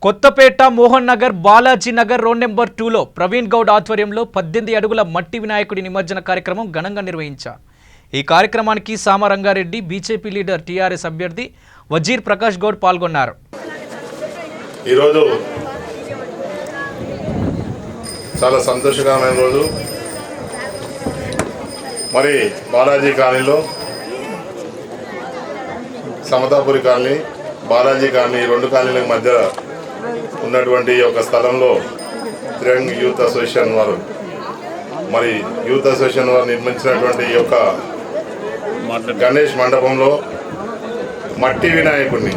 Kothapeta Mohan Nagar Balaji Nagar road number 2లో ప్రవీణ్ గౌడ్ ఆధ్వర్యంలో 18 అడుగుల మట్టి వినాయకుడి నిమజ్జన కార్యక్రమం ఘనంగా నిర్వహించారు। ఈ కార్యక్రమానికి సామరంగారెడ్డి బీజేపీ లీడర్ టీఆర్ఎస్ అభ్యర్థి వజీర్ ప్రకాష్ గౌడ్ పాల్గొన్నారు। ఈ రోజు చాలా సంతోషకరమైన రోజు। మరి బాలాజీ కాలనీలో సమతాపురి కాలనీ బాలాజీ కాలనీ రెండు కాలనీల మధ్య ఉన్నటువంటి ఒక స్థలంలో త్రిరంగ్ యూత్ అసోసియేషన్ వారు నిర్మించినటువంటి ఈ యొక్క గణేష్ మండపంలో మట్టి వినాయకుడిని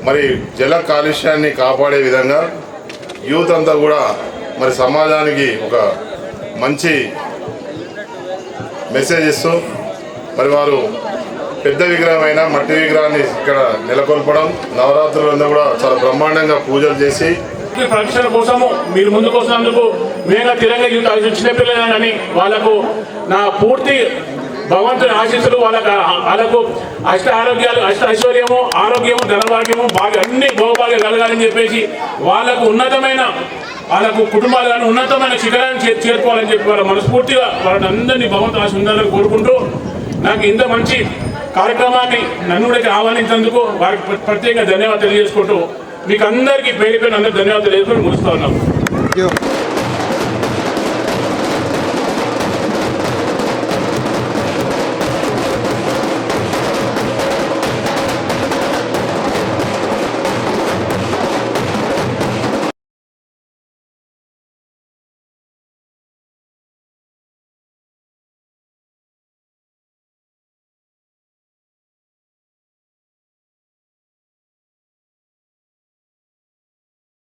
మరి జల కాలుష్యాన్ని కాపాడే విధంగా యూత్ అంతా కూడా మరి సమాజానికి ఒక మంచి మెసేజ్ ఇస్తూ మరి వారు పెద్ద విగ్రహమైన మట్టి విగ్రహాన్ని ఇక్కడ నెలకొల్పడం, నవరాత్రులంతా కూడా చాలా బ్రహ్మాండంగా పూజలు చేసి పరీక్షల కోసము మీరు ముందుకు వస్తున్నందుకు మేఘా తిరంగ యూత్ చిన్నపిల్లలని వాళ్ళకు నా పూర్తి భగవంతుని ఆశీస్సులు, వాళ్ళకు అష్ట ఐశ్వర్యము, ఆరోగ్యము, ధనభాగ్యము, అన్ని భోగభాగ్యం కలగాలని చెప్పేసి వాళ్ళకు ఉన్నతమైన వాళ్ళకు కుటుంబాలు కానీ ఉన్నతమైన శిఖరాన్ని చేరుకోవాలని చెప్పి వాళ్ళ మనస్ఫూర్తిగా వాళ్ళని అందరినీ భగవంతుని ఆశ ఉండాలని కోరుకుంటూ నాకు ఇంత మంచి కార్యక్రమాన్ని నన్ను కూడా ఆహ్వానించినందుకు వారికి ప్రత్యేకంగా ధన్యవాదాలు తెలియజేసుకుంటూ మీకు అందరికీ పేరు అందరికీ ధన్యవాదాలు తెలియజేసుకుంటూ ముగిస్తా ఉన్నాం।